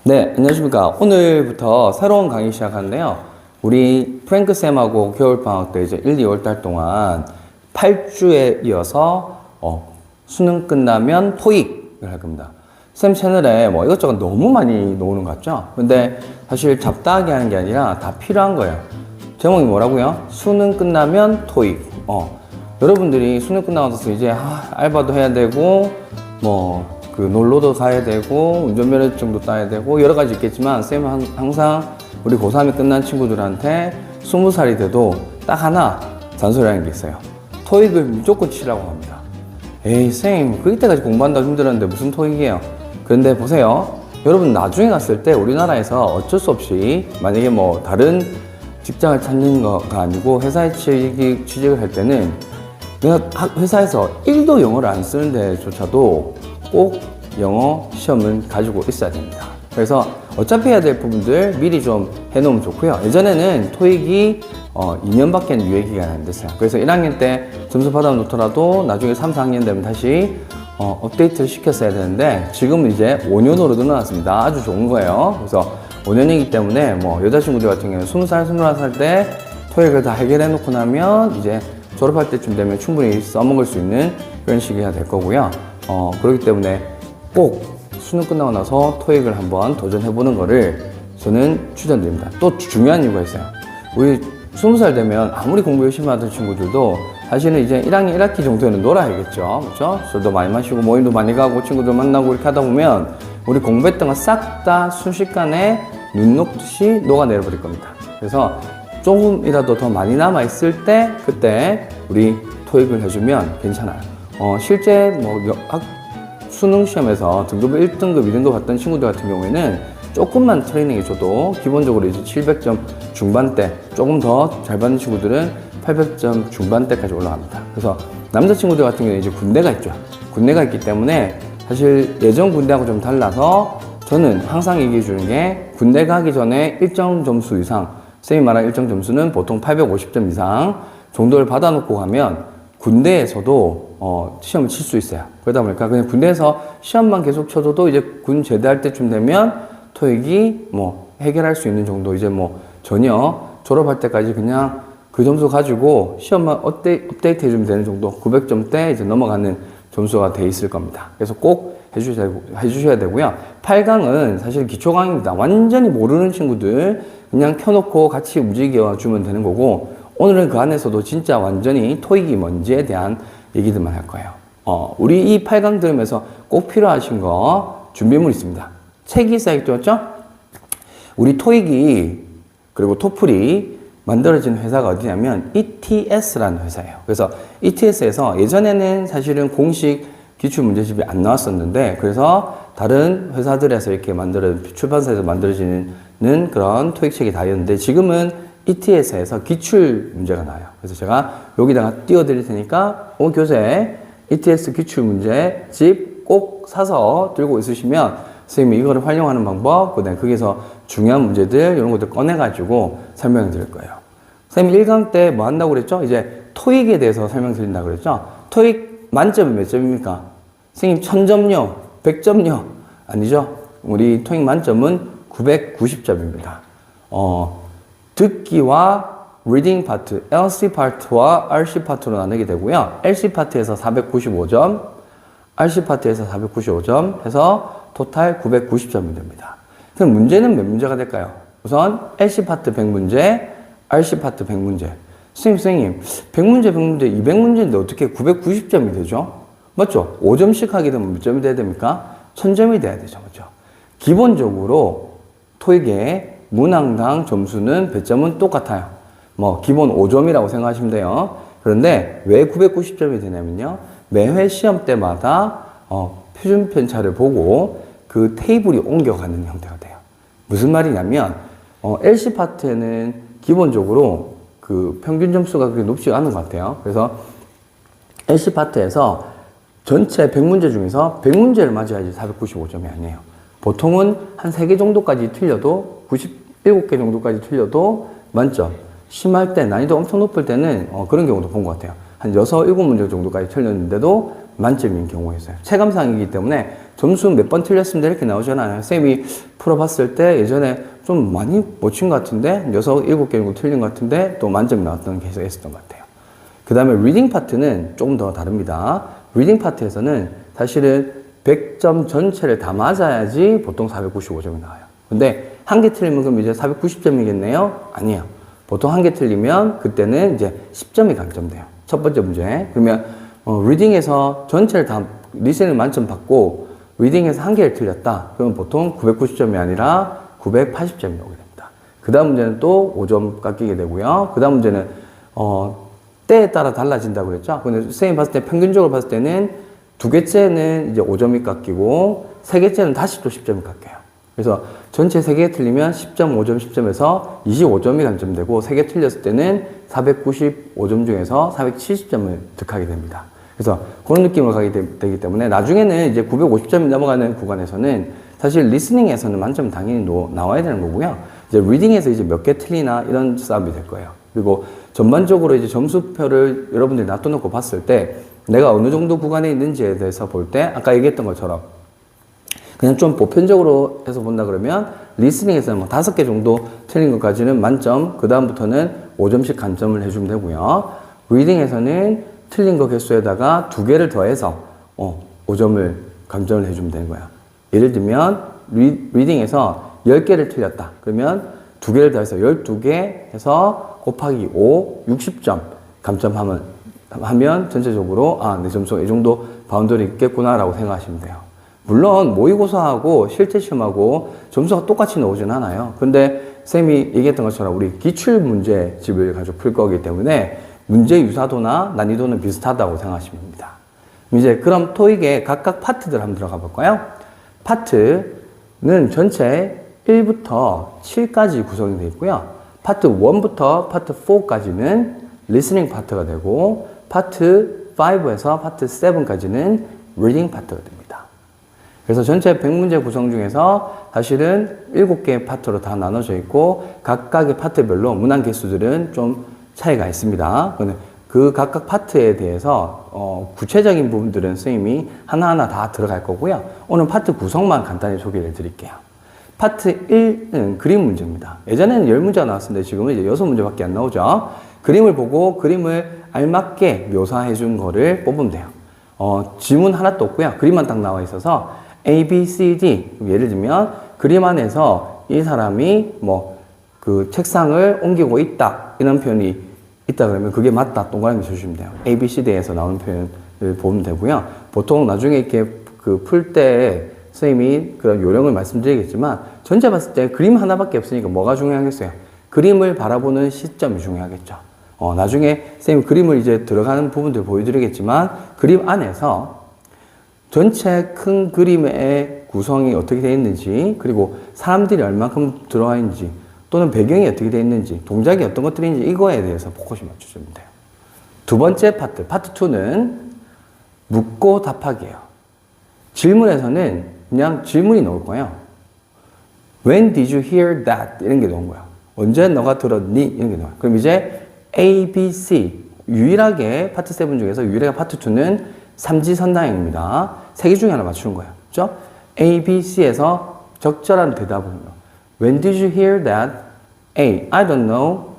네, 안녕하십니까. 오늘부터 새로운 강의 시작하는데요. 우리 프랭크 쌤하고 겨울방학 때 이제 1, 2월 달 동안 8주에 이어서 수능 끝나면 토익을 할 겁니다. 쌤 채널에 뭐 이것저것 너무 많이 나오는 것 같죠? 근데 사실 잡다하게 하는 게 아니라 다 필요한 거예요. 제목이 뭐라고요? 수능 끝나면 토익. 여러분들이 수능 끝나고 나서 이제 알바도 해야 되고 그 놀러도 가야 되고 운전면허증도 따야 되고 여러 가지 있겠지만 쌤은 항상 우리 고3이 끝난 친구들한테 20살이 돼도 딱 하나 잔소리하는 게 있어요. 토익을 무조건 치라고 합니다. 에이 쌤 그때까지 공부한다고 힘들었는데 무슨 토익이에요. 그런데 보세요. 여러분 나중에 갔을 때 우리나라에서 어쩔 수 없이 만약에 다른 직장을 찾는 거가 아니고 회사에 취직을 할 때는 내가 회사에서 1도 영어를 안 쓰는 데조차도 꼭 영어 시험은 가지고 있어야 됩니다. 그래서 어차피 해야 될 부분들 미리 좀 해놓으면 좋고요. 예전에는 토익이 2년밖에 유예 기간이 안 됐어요. 그래서 1학년 때 점수 받아놓더라도 나중에 3, 4학년 되면 다시 업데이트를 시켰어야 되는데 지금은 이제 5년으로 늘어났습니다. 아주 좋은 거예요. 그래서 5년이기 때문에 여자친구들 같은 경우는 20살, 21살 때 토익을 다 해결해 놓고 나면 이제 졸업할 때쯤 되면 충분히 써먹을 수 있는 그런 시기가 될 거고요. 그렇기 때문에 꼭 수능 끝나고 나서 토익을 한번 도전해보는 거를 저는 추천드립니다. 또 중요한 이유가 있어요. 우리 20살 되면 아무리 공부 열심히 하던 친구들도 사실은 이제 1학년 1학기 정도에는 놀아야겠죠. 그렇죠? 술도 많이 마시고 모임도 많이 가고 친구들 만나고 이렇게 하다 보면 우리 공부했던 거 싹 다 순식간에 눈 녹듯이 녹아내려 버릴 겁니다. 그래서 조금이라도 더 많이 남아있을 때 그때 우리 토익을 해주면 괜찮아요. 실제 수능 시험에서 등급 1등급, 2등급 받던 친구들 같은 경우에는 조금만 트레이닝 해줘도 기본적으로 이제 700점 중반대, 조금 더 잘 받는 친구들은 800점 중반대까지 올라갑니다. 그래서 남자친구들 같은 경우는 이제 군대가 있죠. 군대가 있기 때문에 사실 예전 군대하고 좀 달라서 저는 항상 얘기해 주는 게 군대 가기 전에 일정 점수 이상, 쌤이 말한 일정 점수는 보통 850점 이상 정도를 받아놓고 가면 군대에서도 시험을 칠 수 있어요. 그러다 보니까 그냥 군대에서 시험만 계속 쳐줘도 이제 군 제대할 때쯤 되면 토익이 해결할 수 있는 정도 이제 전혀 졸업할 때까지 그냥 그 점수 가지고 시험만 업데이트 해주면 되는 정도 900점대 이제 넘어가는 점수가 돼 있을 겁니다. 그래서 꼭 해주셔야 되고요. 8강은 사실 기초 강의입니다. 완전히 모르는 친구들 그냥 켜놓고 같이 움직여 주면 되는 거고 오늘은 그 안에서도 진짜 완전히 토익이 뭔지에 대한 얘기들만 할 거예요. 우리 이 8강 들으면서 꼭 필요하신 거 준비물 있습니다. 책이 쌓여있죠? 우리 토익이 그리고 토플이 만들어진 회사가 어디냐면 ETS라는 회사예요. 그래서 ETS에서 예전에는 사실은 공식 기출문제집이 안 나왔었는데 그래서 다른 회사들에서 이렇게 출판사에서 만들어지는 그런 토익책이 다였는데 지금은 ETS에서 기출 문제가 나와요. 그래서 제가 여기다가 띄워드릴 테니까 교재 ETS 기출 문제집 꼭 사서 들고 있으시면 선생님이 이거를 활용하는 방법, 그다음에 거기서 중요한 문제들 이런 것들 꺼내가지고 설명을 드릴 거예요. 선생님 1강 때 뭐 한다고 그랬죠? 이제 토익에 대해서 설명드린다고 그랬죠? 토익 만점은 몇 점입니까? 선생님 1000점요? 100점요? 아니죠? 우리 토익 만점은 990점입니다. 듣기와 리딩 파트, LC 파트와 RC 파트로 나누게 되고요. LC 파트에서 495점, RC 파트에서 495점 해서 토탈 990점이 됩니다. 그럼 문제는 몇 문제가 될까요? 우선 LC 파트 100문제, RC 파트 100문제. 선생님, 100문제, 200문제인데 어떻게 990점이 되죠? 맞죠? 5점씩 하게 되면 몇 점이 돼야 됩니까? 1000점이 돼야 되죠. 맞죠? 기본적으로 토익의 문항당 점수는 배점은 똑같아요. 기본 5점이라고 생각하시면 돼요. 그런데 왜 990점이 되냐면요. 매회 시험 때마다 표준 편차를 보고 그 테이블이 옮겨가는 형태가 돼요. 무슨 말이냐면 LC 파트에는 기본적으로 그 평균 점수가 그렇게 높지 않은 것 같아요. 그래서 LC 파트에서 전체 100문제 중에서 100문제를 맞아야지 495점이 아니에요. 보통은 한 3개 정도까지 틀려도 97개 정도까지 틀려도 만점. 심할 때 난이도 엄청 높을 때는 그런 경우도 본 것 같아요. 한 6, 7문제 정도까지 틀렸는데도 만점인 경우가 있어요. 체감상이기 때문에 점수 몇 번 틀렸습니다 이렇게 나오잖아요. 쌤이 풀어봤을 때 예전에 좀 많이 못 친 것 같은데 6, 7개 정도 틀린 것 같은데 또 만점 나왔던 케이스가 있었던 것 같아요. 그 다음에 리딩 파트는 조금 더 다릅니다. 리딩 파트에서는 사실은 100점 전체를 다 맞아야지 보통 495점이 나와요. 근데 한 개 틀리면 그럼 이제 490점이겠네요? 아니에요. 보통 한 개 틀리면 그때는 이제 10점이 감점돼요. 첫 번째 문제. 그러면 리딩에서 전체를 다 리스닝 만점 받고 리딩에서 한 개를 틀렸다. 그러면 보통 990점이 아니라 980점이 오게 됩니다. 그 다음 문제는 또 5점 깎이게 되고요. 그 다음 문제는 때에 따라 달라진다고 그랬죠. 근데 선생님 봤을 때 평균적으로 봤을 때는 두 개째는 이제 5점이 깎이고 세 개째는 다시 또 10점이 깎여요. 그래서 전체 3개 틀리면 10점, 5점, 10점에서 25점이 감점되고 3개 틀렸을 때는 495점 중에서 470점을 득하게 됩니다. 그래서 그런 느낌으로 가게 되기 때문에 나중에는 이제 950점이 넘어가는 구간에서는 사실 리스닝에서는 만점 당연히 나와야 되는 거고요. 이제 리딩에서 이제 몇 개 틀리나 이런 싸움이 될 거예요. 그리고 전반적으로 이제 점수표를 여러분들이 놔둬놓고 봤을 때 내가 어느 정도 구간에 있는지에 대해서 볼 때 아까 얘기했던 것처럼 그냥 좀 보편적으로 해서 본다 그러면 리스닝에서는 뭐 5개 정도 틀린 것까지는 만점, 그 다음부터는 5점씩 감점을 해주면 되고요. 리딩에서는 틀린 거 개수에다가 2개를 더해서 5점을 감점을 해주면 되는 거야. 예를 들면 리딩에서 10개를 틀렸다. 그러면 2개를 더해서 12개 해서 곱하기 5, 60점 감점하면 전체적으로 내 점수가 이 정도 바운더리 있겠구나라고 생각하시면 돼요. 물론 모의고사하고 실제 시험하고 점수가 똑같이 나오진 않아요. 근데 쌤이 얘기했던 것처럼 우리 기출 문제집을 가지고 풀 거기 때문에 문제 유사도나 난이도는 비슷하다고 생각하시면 됩니다. 이제 그럼 토익의 각각 파트들 한번 들어가 볼까요? 파트는 전체 1부터 7까지 구성이 되어 있고요. 파트 1부터 파트 4까지는 리스닝 파트가 되고 파트 5에서 파트 7까지는 리딩 파트가 됩니다. 그래서 전체 100문제 구성 중에서 사실은 7개의 파트로 다 나눠져 있고 각각의 파트별로 문항 개수들은 좀 차이가 있습니다. 그 각각 파트에 대해서 구체적인 부분들은 선생님이 하나하나 다 들어갈 거고요. 오늘 파트 구성만 간단히 소개를 드릴게요. 파트 1은 그림 문제입니다. 예전에는 10문제가 나왔었는데 지금은 이제 6문제밖에 안 나오죠. 그림을 보고 그림을 알맞게 묘사해 준 거를 뽑으면 돼요. 지문 하나도 없고요. 그림만 딱 나와 있어서 A, B, C, D. 예를 들면 그림 안에서 이 사람이 그 책상을 옮기고 있다. 이런 표현이 있다 그러면 그게 맞다. 동그라미 쳐주시면 돼요. A, B, C, D에서 나오는 표현을 보면 되고요. 보통 나중에 이렇게 풀 때 선생님이 그런 요령을 말씀드리겠지만 전체 봤을 때 그림 하나밖에 없으니까 뭐가 중요하겠어요? 그림을 바라보는 시점이 중요하겠죠. 나중에 선생님 그림을 이제 들어가는 부분들 보여드리겠지만 그림 안에서 전체 큰 그림의 구성이 어떻게 되어 있는지 그리고 사람들이 얼만큼 들어와 있는지 또는 배경이 어떻게 되어 있는지 동작이 어떤 것들이 있는지 이거에 대해서 포커스 맞춰주면 돼요. 두 번째 파트 2는 묻고 답하기예요. 질문에서는 그냥 질문이 나올 거예요. When did you hear that? 이런 게 나온 거야. 언제 너가 들었니? 이런 게 나와요. 그럼 이제 A, B, C 유일하게 파트 7 중에서 유일하게 파트 2는 삼지선다형입니다. 3개 중에 하나 맞추는 거예요. 그렇죠? A, B, C에서 적절한 대답을 해요. When did you hear that? A. I don't know.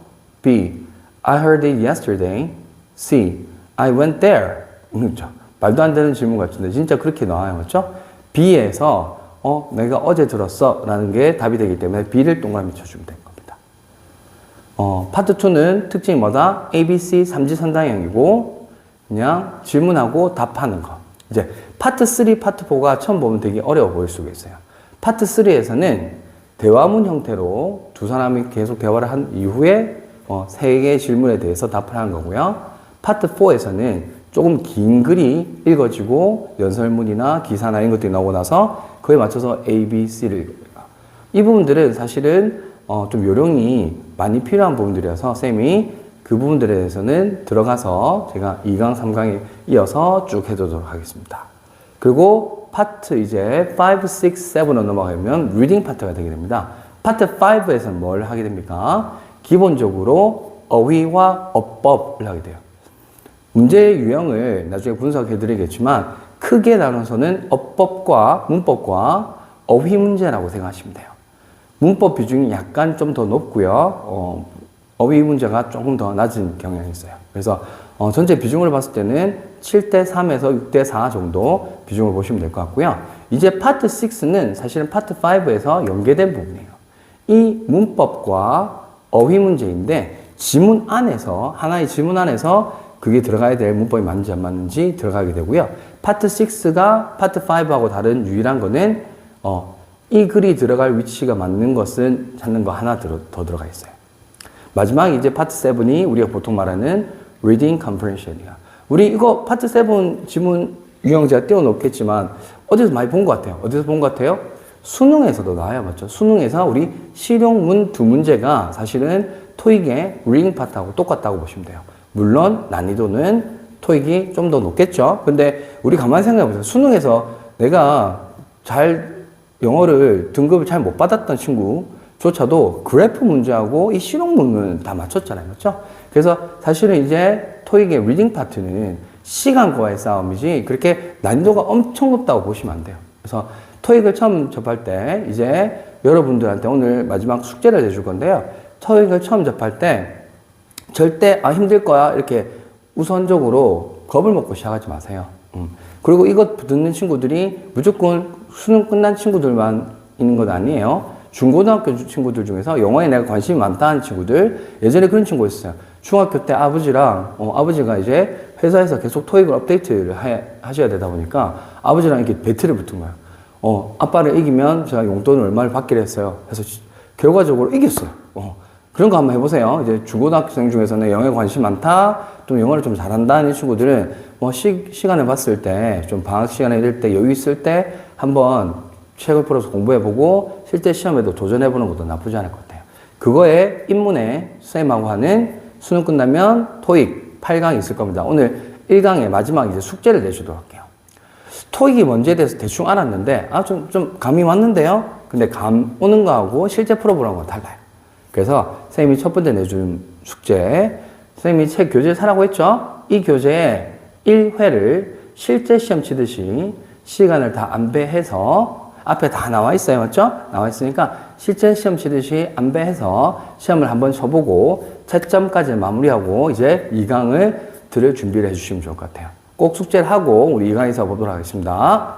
B. I heard it yesterday. C. I went there. 그렇죠? 말도 안 되는 질문 같은데 진짜 그렇게 나와요. 그렇죠? B에서 내가 어제 들었어 라는 게 답이 되기 때문에 B를 동그라미 쳐주면 되는 겁니다. 파트 2는 특징이 뭐다? A, B, C 삼지선다형이고 그냥 질문하고 답하는 거. 이제 파트 3, 파트 4가 처음 보면 되게 어려워 보일 수가 있어요. 파트 3에서는 대화문 형태로 두 사람이 계속 대화를 한 이후에 3개의 질문에 대해서 답을 하는 거고요. 파트 4에서는 조금 긴 글이 읽어지고 연설문이나 기사나 이런 것들이 나오고 나서 그에 맞춰서 A, B, C를 읽어요. 이 부분들은 사실은 좀 요령이 많이 필요한 부분들이어서 쌤이 그 부분들에 대해서는 들어가서 제가 2강, 3강에 이어서 쭉 해두도록 하겠습니다. 그리고 파트 이제 5, 6, 7으로 넘어가면 리딩 파트가 되게 됩니다. 파트 5에서는 뭘 하게 됩니까? 기본적으로 어휘와 어법을 하게 돼요. 문제의 유형을 나중에 분석해 드리겠지만 크게 나눠서는 어법과 문법과 어휘 문제라고 생각하시면 돼요. 문법 비중이 약간 좀 더 높고요. 어휘 문제가 조금 더 낮은 경향이 있어요. 그래서 전체 비중을 봤을 때는 7대3에서 6대4 정도 비중을 보시면 될 것 같고요. 이제 파트 6는 사실은 파트 5에서 연계된 부분이에요. 이 문법과 어휘 문제인데 지문 안에서 하나의 지문 안에서 그게 들어가야 될 문법이 맞는지 안 맞는지 들어가게 되고요. 파트 6가 파트 5하고 다른 유일한 거는 이 글이 들어갈 위치가 맞는 것은 찾는 거 하나 더 들어가 있어요. 마지막 이제 파트 7이 우리가 보통 말하는 reading comprehension이야. 우리 이거 파트 7 지문 유형 제가 띄워놓겠지만 어디서 많이 본 것 같아요. 어디서 본 것 같아요? 수능에서도 나와요. 맞죠? 수능에서 우리 실용문 두 문제가 사실은 토익의 reading 파트하고 똑같다고 보시면 돼요. 물론 난이도는 토익이 좀 더 높겠죠. 근데 우리 가만히 생각해 보세요. 수능에서 내가 영어를 등급을 잘 못 받았던 친구조차도 그래프 문제하고 이 실용문은 다 맞췄잖아요. 맞죠? 그래서 사실은 이제 토익의 리딩 파트는 시간과의 싸움이지 그렇게 난이도가 엄청 높다고 보시면 안 돼요. 그래서 토익을 처음 접할 때 이제 여러분들한테 오늘 마지막 숙제를 내줄 건데요. 토익을 처음 접할 때 절대 힘들 거야 이렇게 우선적으로 겁을 먹고 시작하지 마세요. 그리고 이것 듣는 친구들이 무조건 수능 끝난 친구들만 있는 건 아니에요. 중고등학교 친구들 중에서 영어에 내가 관심이 많다는 친구들, 예전에 그런 친구 있었어요. 중학교 때 아버지랑, 아버지가 이제 회사에서 계속 토익을 업데이트를 하셔야 되다 보니까 아버지랑 이렇게 배틀을 붙은 거예요. 아빠를 이기면 제가 용돈을 얼마를 받기로 했어요. 그래서 결과적으로 이겼어요. 그런 거 한번 해보세요. 이제 중고등학생 중에서는 영어에 관심 많다, 또 영어를 좀 잘한다는 친구들은 시간을 봤을 때, 좀 방학 시간에 이럴 때 여유 있을 때 한번 책을 풀어서 공부해보고 실제 시험에도 도전해보는 것도 나쁘지 않을 것 같아요. 그거에 입문에 쌤하고 하는 수능 끝나면 토익 8강이 있을 겁니다. 오늘 1강의 마지막 이제 숙제를 내주도록 할게요. 토익이 뭔지에 대해서 대충 알았는데, 좀 감이 왔는데요? 근데 감 오는 거하고 실제 풀어보는 건 달라요. 그래서 선생님이 첫 번째 내준 숙제, 선생님이 책 교재 사라고 했죠? 이 교재에 1회를 실제 시험 치듯이 시간을 다 안배해서 앞에 다 나와 있어요. 맞죠? 나와 있으니까 실제 시험 치듯이 안배해서 시험을 한번 쳐보고 채점까지 마무리하고 이제 2강을 들을 준비를 해주시면 좋을 것 같아요. 꼭 숙제를 하고 우리 2강에서 보도록 하겠습니다.